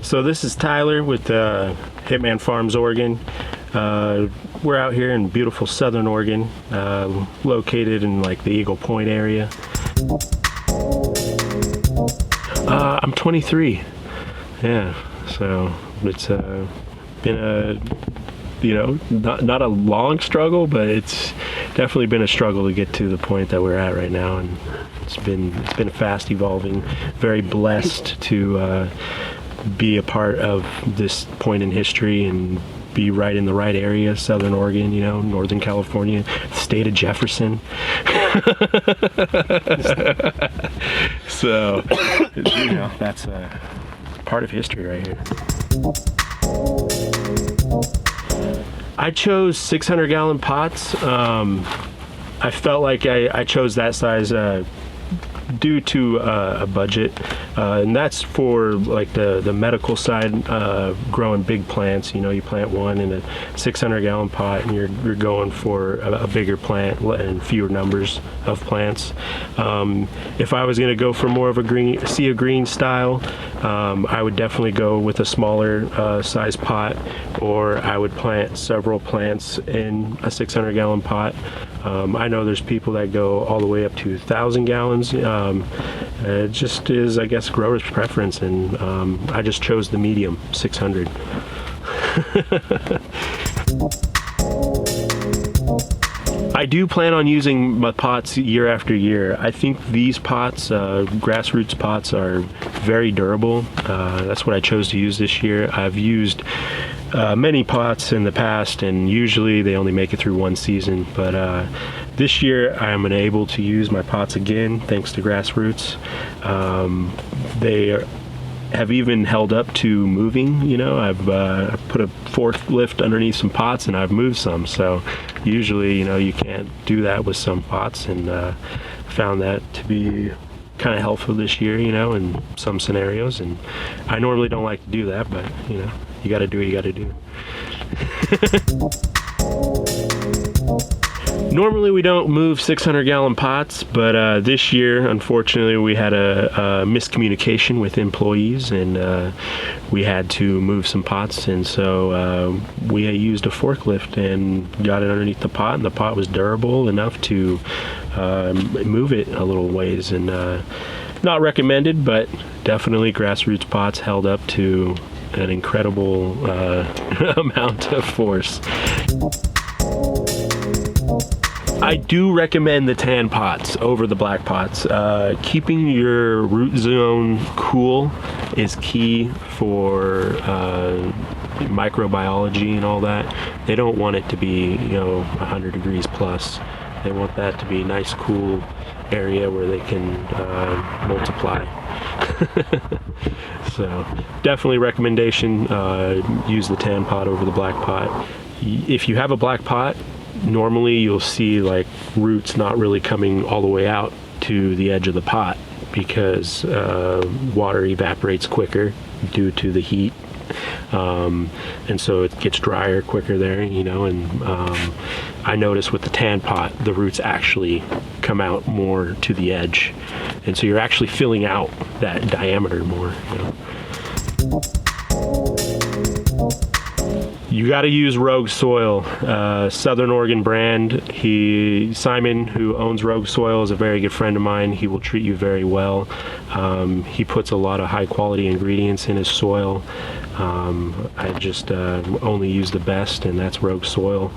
So this is Tyler with Hitman Farms, Oregon. We're out here in beautiful Southern Oregon, located in like the Eagle Point area. I'm 23. Yeah, so it's been a, not a long struggle, but it's definitely been a struggle to get to the point that we're at right now, and it's been fast evolving. Very blessed to be a part of this point in history and be right in the right area, Southern Oregon, Northern California, state of Jefferson. So, that's a part of history right here. I chose 600-gallon pots. I felt like I chose that size due to a budget, and that's for like the medical side, growing big plants. You plant one in a 600-gallon pot and you're going for a bigger plant and fewer numbers of plants. If I was going to go for more of a sea of green style, I would definitely go with a smaller size pot, or I would plant several plants in a 600-gallon pot. I know there's people that go all the way up to 1,000 gallons. It just is, I guess, grower's preference, and I just chose the medium, 600. I do plan on using my pots year after year. I think these pots, grassroots pots, are very durable. That's what I chose to use this year. I've used many pots in the past, and usually they only make it through one season, but this year I'm able to use my pots again thanks to grassroots. They have even held up to moving. I've put a forklift underneath some pots and I've moved some, so usually you can't do that with some pots, and found that to be kind of helpful this year, in some scenarios. And I normally don't like to do that, but you gotta do what you gotta do. Normally we don't move 600-gallon pots, but this year, unfortunately, we had a miscommunication with employees, and we had to move some pots, and so we used a forklift and got it underneath the pot, and the pot was durable enough to move it a little ways. And not recommended, but definitely grassroots pots held up to an incredible amount of force. I do recommend the tan pots over the black pots. Keeping your root zone cool is key for microbiology and all that. They don't want it to be 100 degrees plus. They want that to be a nice cool area where they can multiply. So definitely recommendation, use the tan pot over the black pot. If you have a black pot, normally you'll see like roots not really coming all the way out to the edge of the pot, because water evaporates quicker due to the heat, and so it gets drier quicker there, and I notice with the tan pot the roots actually come out more to the edge, and so you're actually filling out that diameter more. You got to use Rogue Soil, Southern Oregon brand. Simon, who owns Rogue Soil, is a very good friend of mine. He will treat you very well. He puts a lot of high quality ingredients in his soil. I just only use the best, and that's Rogue Soil.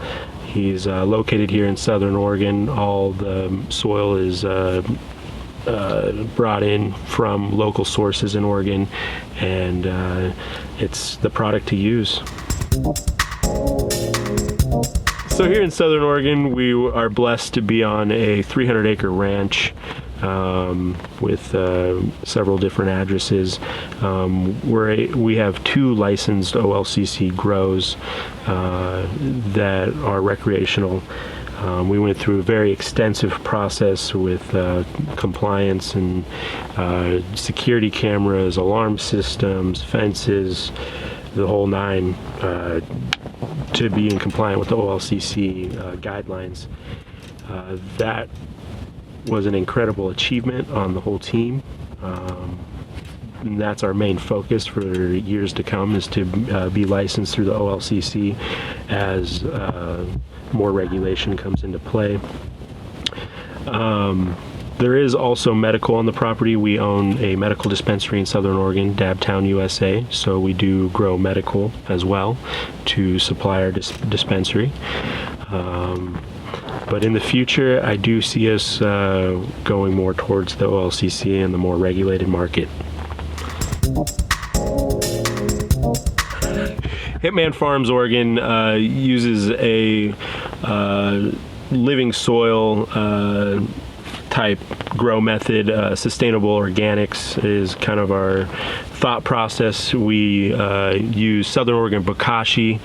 He's located here in Southern Oregon. All the soil is brought in from local sources in Oregon, and it's the product to use. So here in Southern Oregon, we are blessed to be on a 300-acre ranch with several different addresses. We have 2 licensed OLCC grows that are recreational. We went through a very extensive process with compliance and security cameras, alarm systems, fences, the whole nine, to be in compliance with the OLCC guidelines. That was an incredible achievement on the whole team. and that's our main focus for years to come, is to be licensed through the OLCC as more regulation comes into play. There is also medical on the property. We own a medical dispensary in Southern Oregon, Dabtown, USA, so we do grow medical as well to supply our dispensary. But in the future, I do see us going more towards the OLCC and the more regulated market. Hitman Farms Oregon uses a living soil type grow method. Sustainable organics is kind of our thought process. We use Southern Oregon bokashi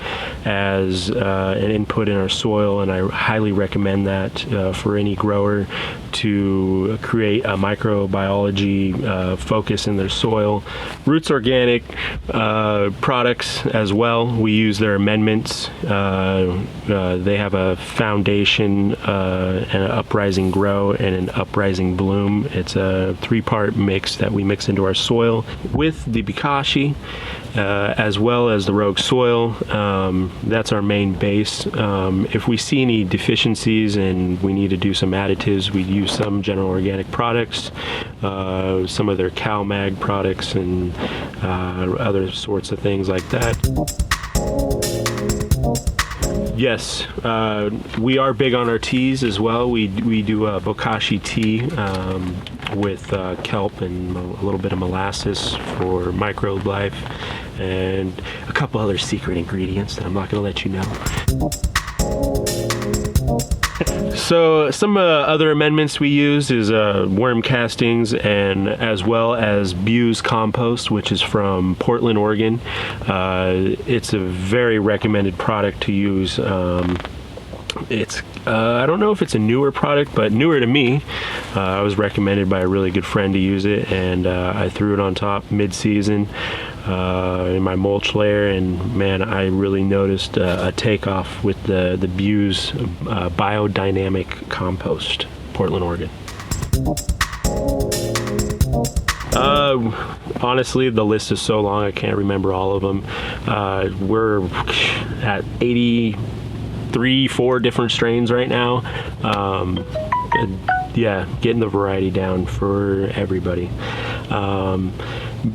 as an input in our soil, and I highly recommend that for any grower to create a microbiology focus in their soil. Roots Organic products as well. We use their amendments. They have a foundation, an uprising grow, and an uprising bloom. It's a 3-part mix that we mix into our soil with the bokashi, as well as the rogue soil. That's our main base. If we see any deficiencies and we need to do some additives, we use some General Organic products, some of their CalMag products, and other sorts of things like that. Yes, we are big on our teas as well. We do a bokashi tea with kelp and a little bit of molasses for microbe life, and a couple other secret ingredients that I'm not going to let you know. So some other amendments we use is worm castings, and as well as Bews Compost, which is from Portland, Oregon. It's a very recommended product to use. It's I don't know if it's a newer product, but newer to me. I was recommended by a really good friend to use it, and I threw it on top mid-season in my mulch layer, and man, I really noticed a takeoff with the Bews biodynamic compost, Portland, Oregon. Honestly, the list is so long I can't remember all of them. We're at 83-4 different strains right now. Yeah, getting the variety down for everybody.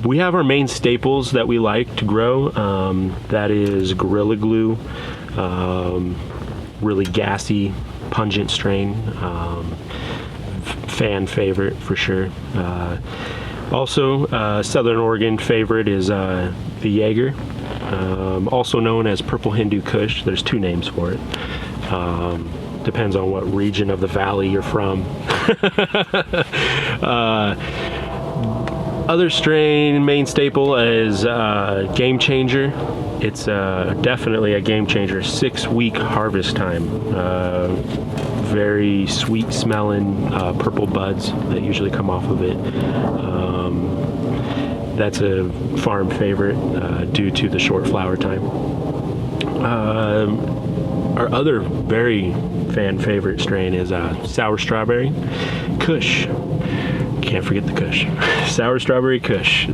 We have our main staples that we like to grow. That is Gorilla Glue, really gassy, pungent strain. Fan favorite for sure. Also, Southern Oregon favorite is the Jaeger, also known as Purple Hindu Kush. There's 2 names for it. Depends on what region of the valley you're from. Other strain main staple is Game Changer. It's definitely a game changer. 6-week harvest time. Very sweet smelling purple buds that usually come off of it. That's a farm favorite due to the short flower time. Our other very fan favorite strain is Sour Strawberry Kush. Can't forget the Kush. Sour Strawberry Kush.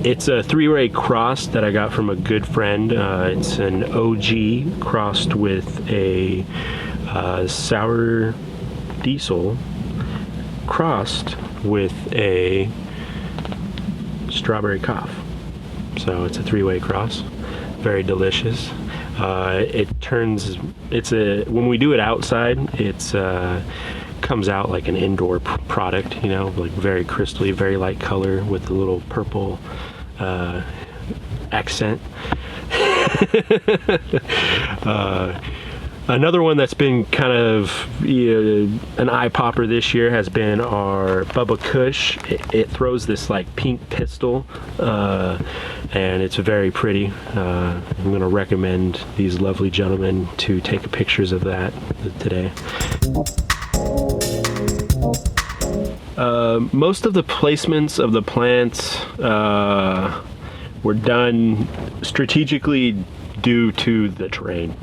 It's a 3-way cross that I got from a good friend. It's an OG crossed with a sour diesel crossed with a strawberry cough. So it's a 3-way cross. Very delicious. When we do it outside, it's comes out like an indoor product, you know, like very crystally, very light color with a little purple accent. Another one that's been kind of an eye popper this year has been our Bubba Kush. It throws this like pink pistol, and it's very pretty. I'm going to recommend these lovely gentlemen to take pictures of that today. Most of the placements of the plants were done strategically due to the terrain.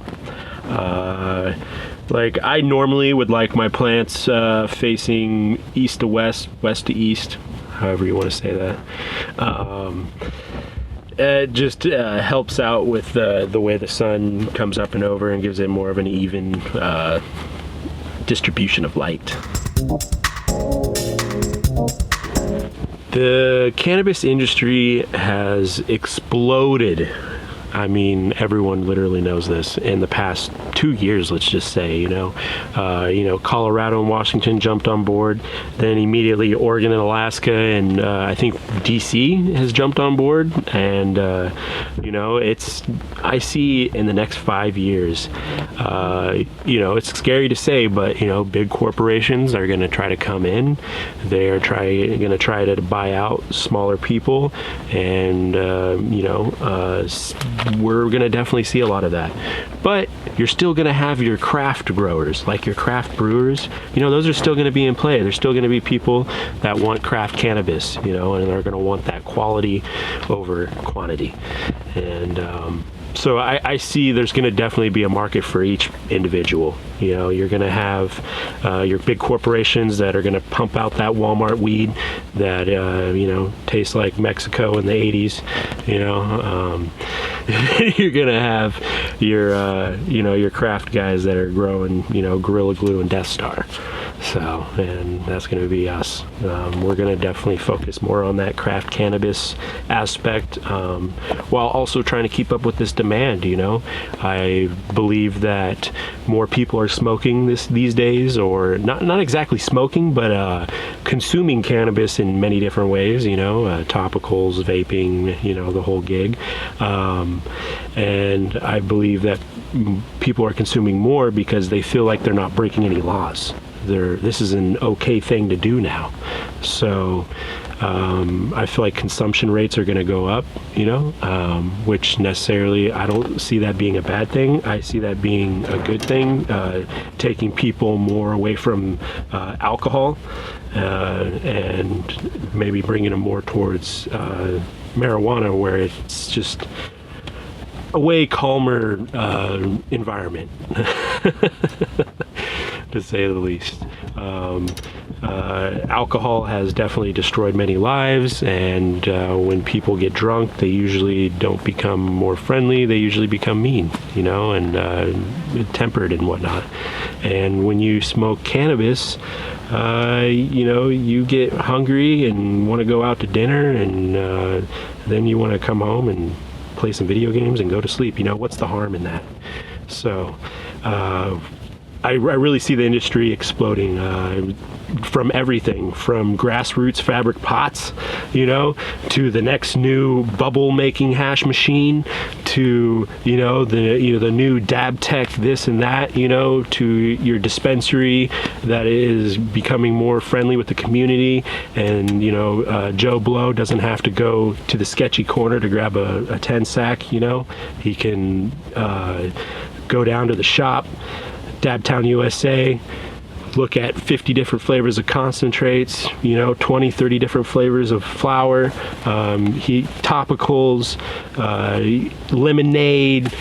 Like I normally would like my plants facing east to west, west to east. however you want to say that. It just helps out with the way the sun comes up and over and gives it more of an even distribution of light. The cannabis industry has exploded. I mean, everyone literally knows this. In the past 2 years, let's just say, Colorado and Washington jumped on board. Then immediately Oregon and Alaska, and I think DC has jumped on board. And I see in the next 5 years, it's scary to say, but big corporations are going to try to come in. They're going to try to buy out smaller people, and we're going to definitely see a lot of that. But you're still going to have your craft growers, like your craft brewers. Those are still going to be in play. There's still going to be people that want craft cannabis, and they're going to want that quality over quantity. And so I see there's going to definitely be a market for each individual. You're going to have your big corporations that are going to pump out that Walmart weed that tastes like Mexico in the 80s. You're going to have your craft guys that are growing Gorilla Glue and Death Star. So, and that's going to be us. We're going to definitely focus more on that craft cannabis aspect, while also trying to keep up with this demand. I believe that more people are smoking these days, or not exactly smoking, but consuming cannabis in many different ways. Topicals, vaping, the whole gig. And I believe that people are consuming more because they feel like they're not breaking any laws. This is an okay thing to do now. So I feel like consumption rates are going to go up, which necessarily I don't see that being a bad thing. I see that being a good thing, taking people more away from alcohol and maybe bringing them more towards marijuana, where it's just a way calmer environment. To say the least. Alcohol has definitely destroyed many lives, and when people get drunk, they usually don't become more friendly. They usually become mean, and tempered and whatnot. And when you smoke cannabis, you get hungry and want to go out to dinner, and then you want to come home and play some video games and go to sleep. What's the harm in that? So I really see the industry exploding, from everything from grassroots fabric pots, to the next new bubble making hash machine, to the new dab tech this and that, to your dispensary that is becoming more friendly with the community, and Joe Blow doesn't have to go to the sketchy corner to grab a 10 sack. He can go down to the shop, Dabtown USA, look at 50 different flavors of concentrates, 20, 30 different flavors of flower, topicals, lemonade,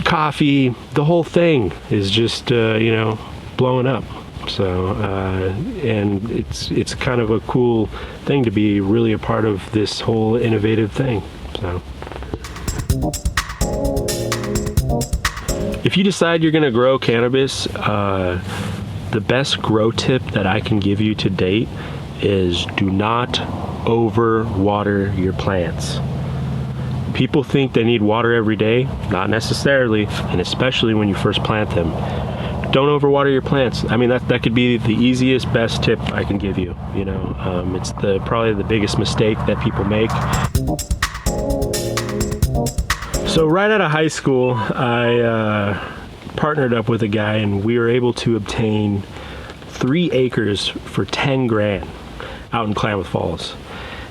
coffee. The whole thing is just, blowing up. So, and it's kind of a cool thing to be really a part of this whole innovative thing. So. If you decide you're going to grow cannabis, the best grow tip that I can give you to date is do not overwater your plants. People think they need water every day. Not necessarily, and especially when you first plant them. Don't overwater your plants. I mean, that could be the easiest, best tip I can give you. It's probably the biggest mistake that people make. So right out of high school, I partnered up with a guy, and we were able to obtain 3 acres for 10 grand out in Klamath Falls.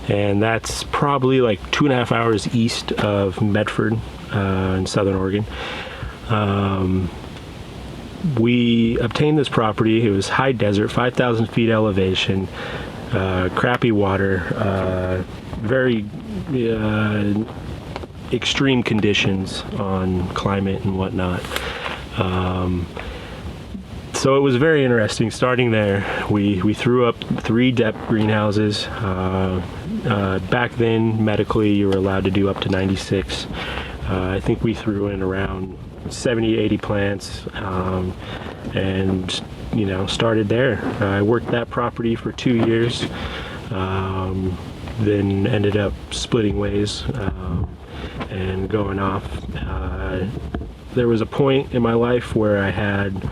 And that's probably like 2.5 hours east of Medford in Southern Oregon. We obtained this property. It was high desert, 5,000 feet elevation, crappy water, very extreme conditions on climate and whatnot. So it was very interesting starting there. We threw up 3 depth greenhouses. Back then, medically, you were allowed to do up to 96. I think we threw in around 70, 80 plants, and started there. I worked that property for 2 years, then ended up splitting ways and going off. There was a point in my life where I had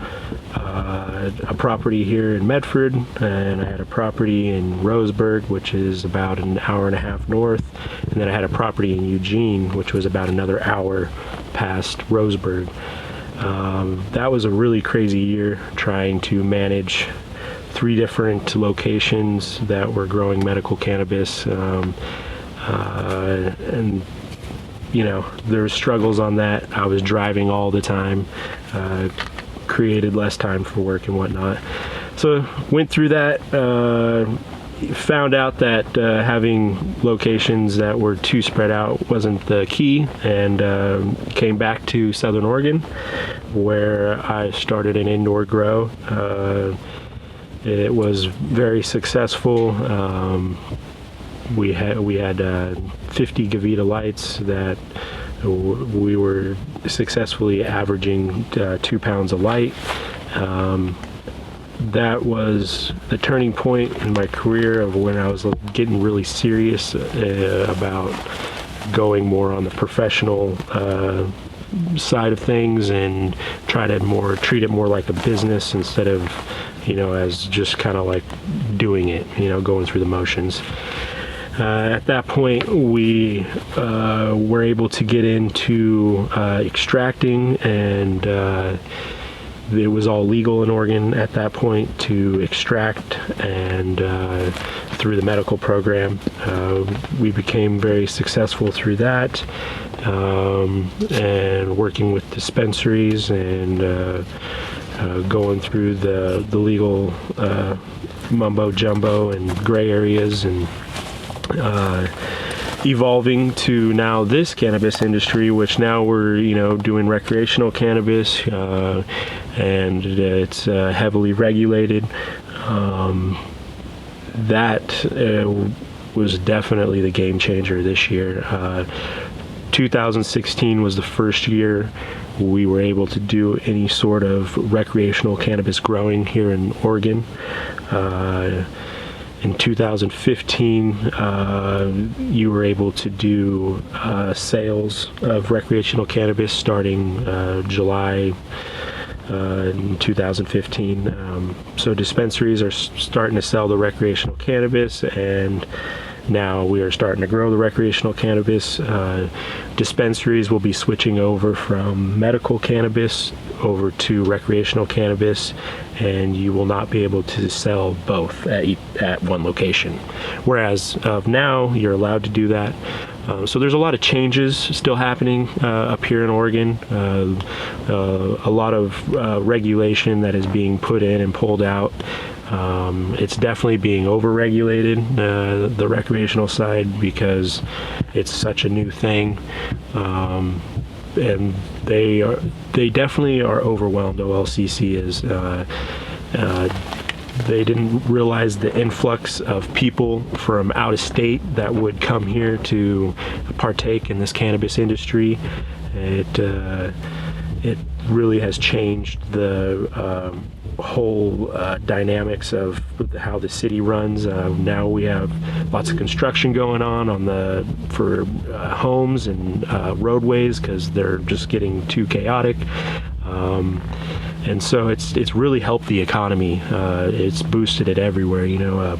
a property here in Medford, and I had a property in Roseburg, which is about an hour and a half north, and then I had a property in Eugene, which was about another hour past Roseburg. That was a really crazy year trying to manage 3 different locations that were growing medical cannabis, and there were struggles on that. I was driving all the time, created less time for work and whatnot. So went through that, found out that having locations that were too spread out wasn't the key, and came back to Southern Oregon, where I started an indoor grow. It was very successful. We had 50 Gavita lights that we were successfully averaging 2 pounds a light. That was the turning point in my career of when I was getting really serious about going more on the professional side of things and try to treat it more like a business instead of as just kind of like doing it, going through the motions. At that point, we were able to get into extracting, and it was all legal in Oregon at that point to extract, and through the medical program. We became very successful through that, and working with dispensaries and going through the legal mumbo jumbo and gray areas, and evolving to now this cannabis industry, which now we're doing recreational cannabis, and it's heavily regulated. That was definitely the game changer this year. 2016 was the first year we were able to do any sort of recreational cannabis growing here in Oregon. In 2015, you were able to do sales of recreational cannabis starting July in 2015. So dispensaries are starting to sell the recreational cannabis, and now we are starting to grow the recreational cannabis. Dispensaries will be switching over from medical cannabis over to recreational cannabis, and you will not be able to sell both at one location. Whereas of now, you're allowed to do that. So there's a lot of changes still happening up here in Oregon. A lot of regulation that is being put in and pulled out. It's definitely being over-regulated, the recreational side, because it's such a new thing. And they definitely are overwhelmed. OLCC is. They didn't realize the influx of people from out of state that would come here to partake in this cannabis industry. It really has changed the whole dynamics of how the city runs. Now we have lots of construction going on for homes and roadways, because they're just getting too chaotic. And so it's really helped the economy. It's boosted it everywhere.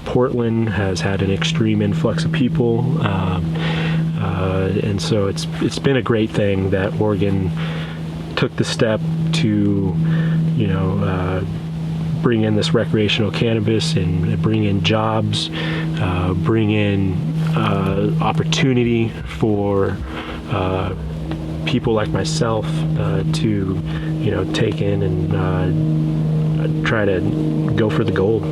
Portland has had an extreme influx of people, and so it's been a great thing that Oregon took the step to bring in this recreational cannabis and bring in jobs, bring in opportunity for people like myself to take in and try to go for the gold.